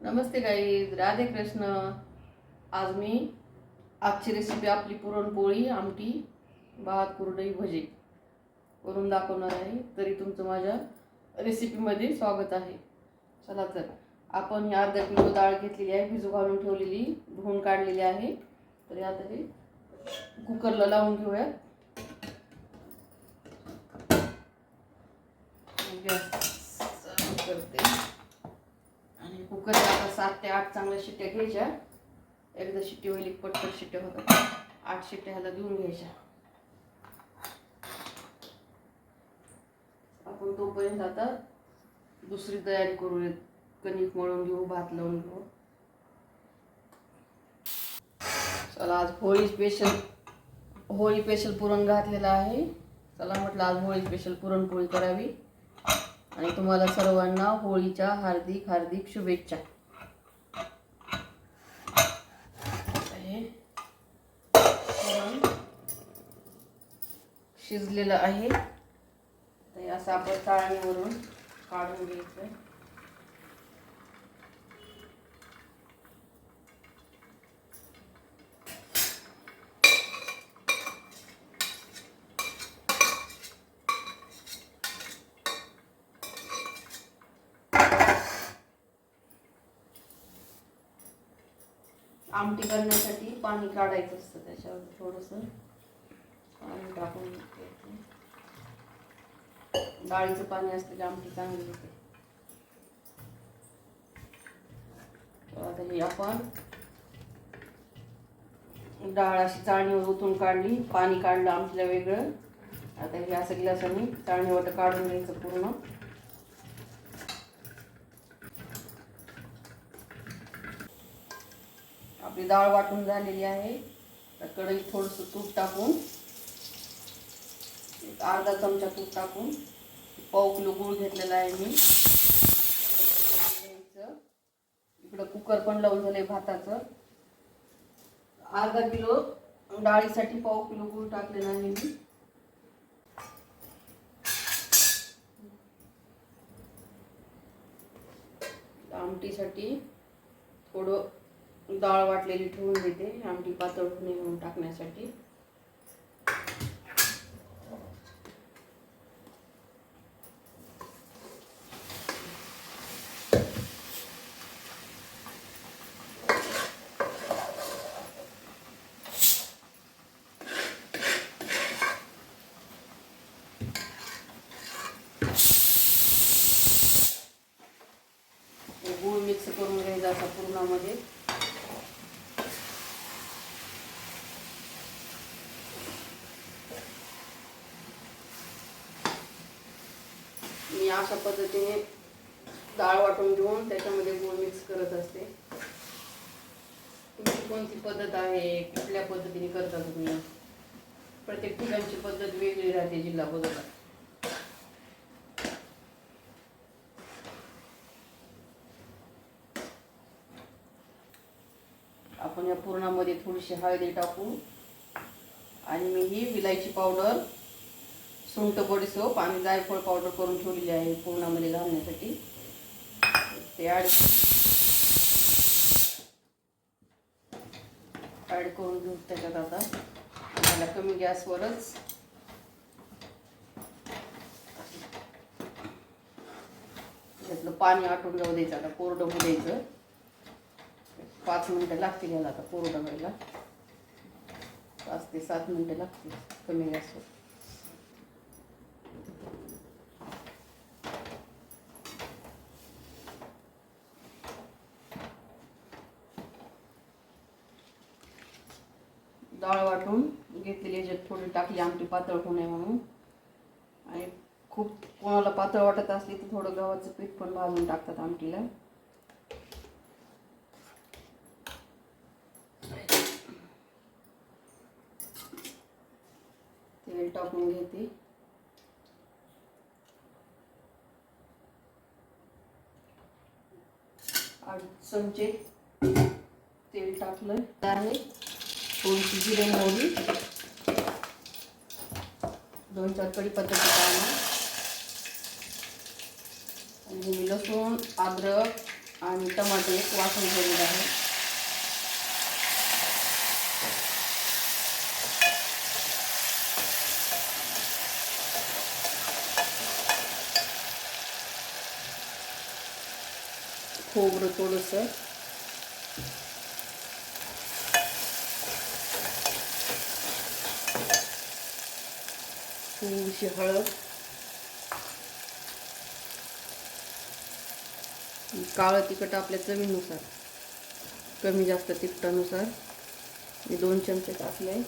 नमस्ते guys, Radhe Krishna. आज मी आजची recipe आपली पुरणपोळी, आमटी, भात, कुरडई, भजी करून दाखवणार आहे। तरी तुमचं माझ्या रेसिपीमध्ये स्वागत आहे। चला तर आपण ही अर्धा किलो डाळ घेतलेली आहे, भिजू घालून ठेवलेली, धुवून काढलेली आहे। तर आता हे कुकरला लावून घेऊया। गॅस चालू करते आणि कुकरला आता 7 ते 8 चांगल्या शिट्ट्या घ्यायच्या। एकदा शिट्टी होईल, पटपट शिट्ट्या होतात, 8 शिट्ट्या ह्याला देऊन घ्यायच्या। आपण तोपर्यंत आता दुसरी तयारी करूया। कणिक मळून घेऊ, भात लावून घेऊ। चला, आज होळी स्पेशल पुरण घातलेलं आहे। चला म्हटलं आज होळी स्पेशल पुरणपोळी करावी आणि तुम्हाला सर्वांना होळीच्या हार्दिक हार्दिक शुभेच्छा। पुरण शिजलेलं आहे, तर असं आपण चाळणीवरून काढून घ्यायचं। आमटी करण्यासाठी पाणी काढायचं असतं, त्याच्यावर थोडंसं पाणी टाकून घ्यायचं। डाळीचं पाणी असतं, आमटी चांगली होते। आता हे आपण डाळ अशी चाळणीवर ओतून काढली, पाणी काढलं आमटीला वेगळं। आता हे असं ग्लासाने चाळणीवर काढून घ्यायचं पूर्ण। आपली डाळ वाटून झालेली आहे। तर कढईत थोडंसं तूप टाकून, एक अर्धा चमचा तूप टाकून, पाव किलो गूळ घेतलेला आहे मी। इकडं कुकर पण लावून झालंय भाताचं। अर्धा किलो डाळीसाठी पाव किलो गूळ टाकलेला आहे मी। आमटीसाठी थोडं डाळ वाटलेली ठेवून देते, आमटी पातळ होऊ नये म्हणून टाकण्यासाठी। गूळ मिक्स करून घ्यायचा असा पुरणामध्ये। मी अशा पद्धतीने डाळ वाटून घेऊन त्याच्यामध्ये गूळ मिक्स करत असते। तुमची कोणती पद्धत आहे, कुठल्या पद्धतीने करता तुम्ही? प्रत्येक ठिकाणची पद्धत वेगळी राहते, जिल्हा बदलतात। आपण या पुरणामध्ये थोडीशी हळदी टाकू आणि मी ही विलायची पावडर, सुंठ, बडीशेप आणि जायफळ पावडर करून ठेवलेली आहे पुरणामध्ये घालण्यासाठी। ते ॲड करून घेऊ त्याच्यात। आता मला कमी गॅसवरच त्यातलं पाणी आटून जाऊ द्यायचं। आता कोरडं होऊ द्यायचं। 5 मिनिटं लागतील याला आता कोरडं व्हायला। 5 ते 7 मिनिटं लागतील कमी गॅसवर। डाळ वाटून घेतलेली याच्यात थोडी टाकली, आमटी पातळ होऊ नये म्हणून। आणि खूप कोणाला पातळ वाटत असली तर थोडं गव्हाचं पीठ पण भाजून टाकतात आमटीला। तेल टाकून घेते। अडीच चमचे तेल टाकलं आहे। थोडीशी जिरे मोहरी, 2-4 कढीपत्त्याचे पानं, आणि लसूण, अद्रक, आणि टमाटे एक वाटून ठेवलेलं आहे. खोबरं थोडंसं, थोडीशी हळद, काळं तिखट आपल्या चवीनुसार, कमी जास्त तिखटानुसार मी 2 चमचे टाकले.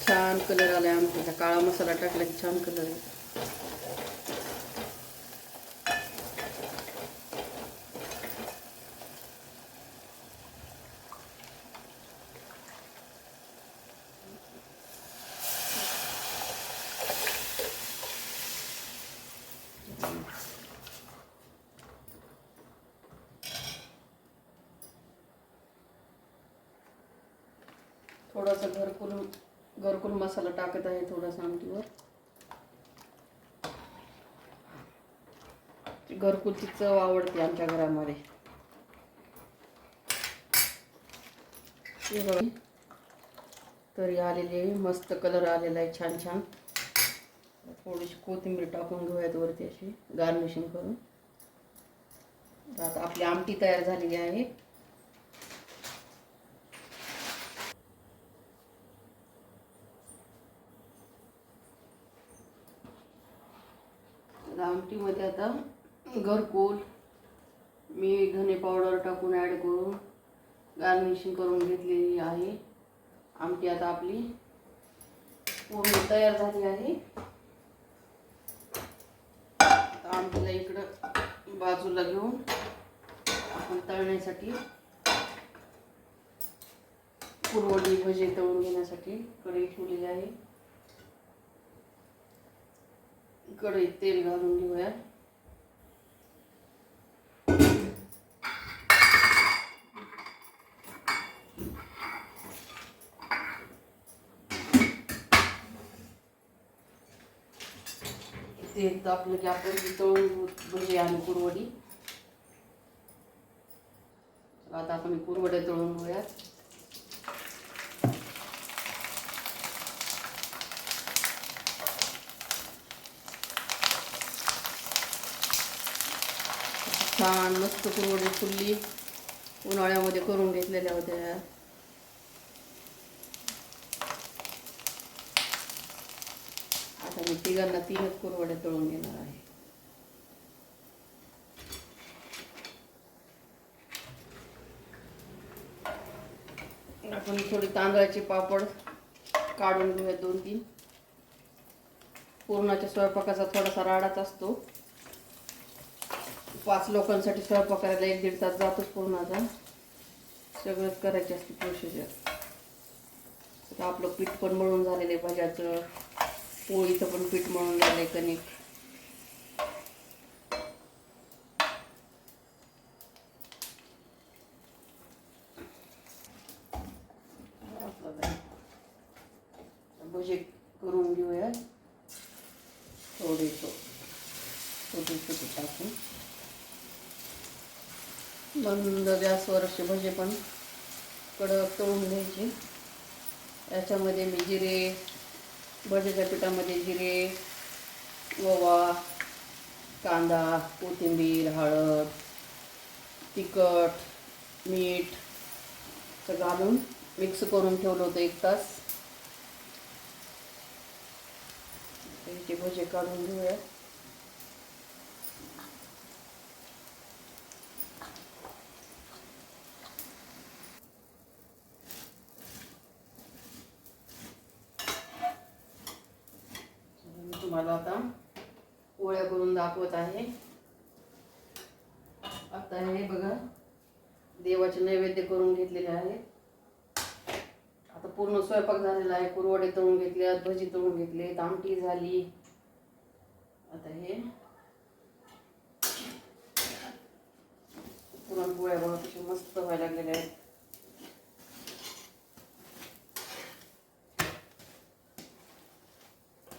छान कलर आला आमच्या. काळा मसाला टाकला की छान कलर येतो. थोडासा घरकुल मसाला टाकत आहे, थोडासा आमटीवर. घरकुलची चव आवडते आमच्या घरामध्ये. तरी आलेली आहे, मस्त कलर आलेला आहे, छान छान. थोडीशी कोथिंबीर टाकून घेऊयात वरती अशी गार्निशिंग करून. आता आपली आमटी तयार झालेली आहे. आमटीमध्ये आता घरकुल, मीठ, धने पावडर टाकून ॲड करून गार्निशिंग करून घेतलेली आहे. आमटी आता आपली पूर्ण तयार झाली आहे. आमटीला इकडं बाजूला घेऊन आपण तळण्यासाठी कुरवडी भजे तळून घेण्यासाठी कढई ठेवलेली आहे. कढईत तेल घालून घेऊया. तेल तापलं की आपण तळून घेऊ भजी आणि कुरवडी. आता आपण कुरवड्या तळून घेऊया. छान मस्त कुरवडी फुलली, उन्हाळ्यामध्ये करून घेतलेल्या होत्या. आता मी तिघांना 3च कुरवड्या तळून घेणार आहे. आपण थोडी तांदळाचे पापड काढून घेऊया 2-3. पूर्णाच्या स्वयंपाकाचा थोडासा राडाच असतो. 5 लोकांसाठी स्वयंपाक करायला 1-1.5 तास जातोच पूर्णाचा. सगळंच करायची असते प्रोसिजर. आता आपलं पीठ पण मळून झालेलं आहे भाज्याचं. पोळीचं पण पीठ मळून झालं आहे, कणिक. भजे करून घेऊया थोडे छोटे छोटे टाकून. मंद गॅसवर असे भजे पण कडक तळून घ्यायचे. याच्यामध्ये मी जिरे, भज्याच्या पिठामध्ये जिरे, ओवा, कांदा, कोथिंबीर, हळद, तिखट, मीठ घालून मिक्स करून ठेवलं होतं 1 तास. त्याचे भजे काढून घेऊया. तुम्हाला आता पोळ्या करून दाखवत आहे. आता हे बघा, देवाचे नैवेद्य करून घेतलेले आहे. आता पूर्ण स्वयंपाक झालेला आहे. कुरवडे तळून घेतल्यात, भजी तळून घेतलेत, आमटी झाली. आता हे पुरणपोळ्या बघा कशा मस्त व्हायला लागलेल्या आहेत.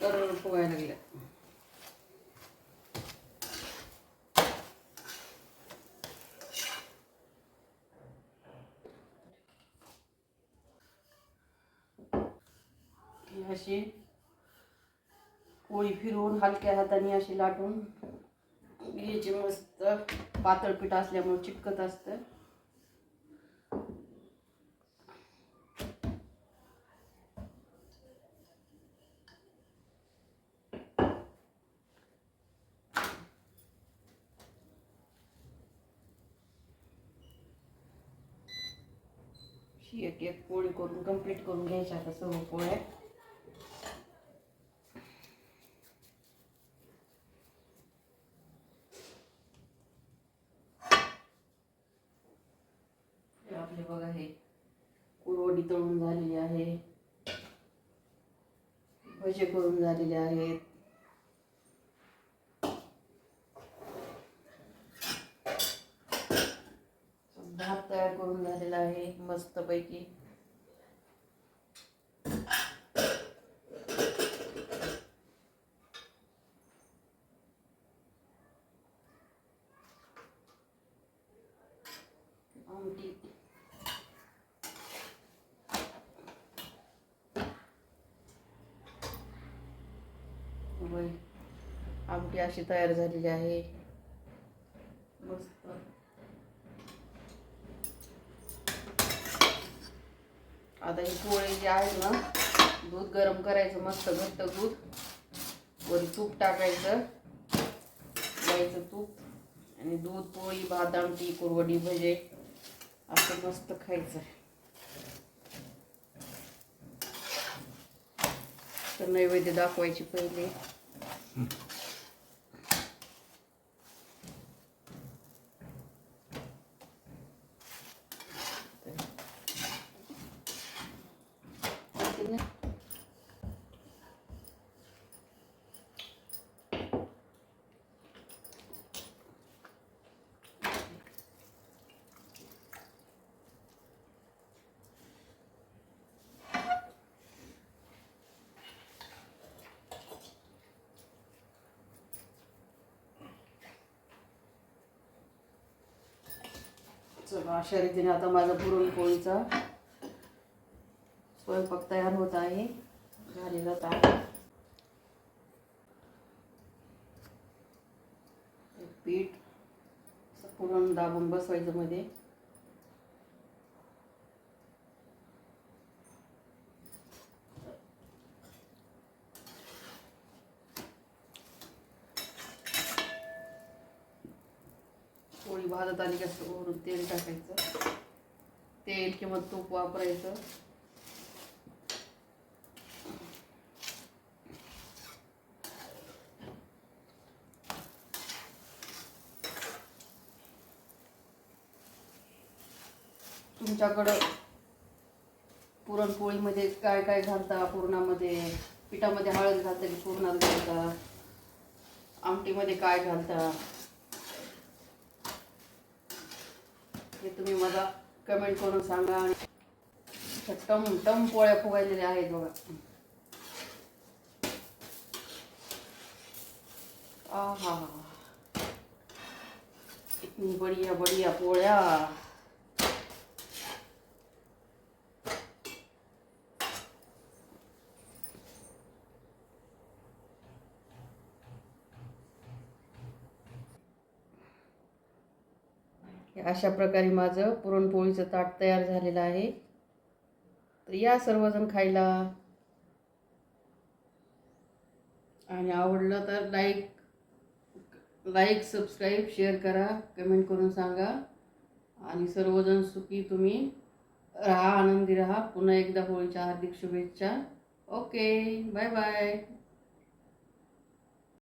तर पोहायला लागल्या. अशी पोळी फिरवून हलक्या हाताने अशी लाटून घ्यायची. मस्त पातळ पीठ असल्यामुळे चिटकत असतं. एक एक पोळी करून कंप्लीट करून घ्यायची. आता सर्व पोळ्या आपले बघा. हे कुरवडी तळून झालेली आहे, भजे करून झालेले आहेत. भात तयार करून झालेला आहे मस्त पैकी. आमटी आमटी अशी तयार झालेली आहे मस्त. आता ही पोळी जी आहे ना, दूध गरम करायचं मस्त घट्ट दूध, वर तूप टाकायचं, गाईचं तूप, आणि दूध, पोळी, भात, आमटी, कुरवडी, भजे असं मस्त खायचं. तर नैवेद्य दाखवायची पहिले. चला, अशा रीतीने आता माझा पुरणपोळीचा स्वयंपाक तयार होत आहे, झालेलाच आहे. पीठ पुरण दाबून बसवायचं मध्ये. पोळी भाजत आली का वरून तेल टाकायचं, तेल किंवा तूप वापरायचं. तुमच्याकडं पुरणपोळीमध्ये काय काय घालता? पुरणामध्ये पिठामध्ये हळद घालता की पुरणात घालता? आमटीमध्ये काय घालता हे तुम्ही मला कमेंट करून सांगा. आणि टम टम पोळ्या फुगायलेल्या आहेत बघा. आहा, इतनी बढ़िया बढ़िया पोळ्या. अशा प्रकारे माझं पुरणपोळीचं ताट तयार झालेलं आहे. तर या सर्वजण खायला. आणि आवडलं तर लाईक सबस्क्राईब शेअर करा, कमेंट करून सांगा. आणि सर्वजण सुखी तुम्ही राहा, आनंदी राहा. पुन्हा एकदा होळीच्या हार्दिक शुभेच्छा. Okay, bye bye.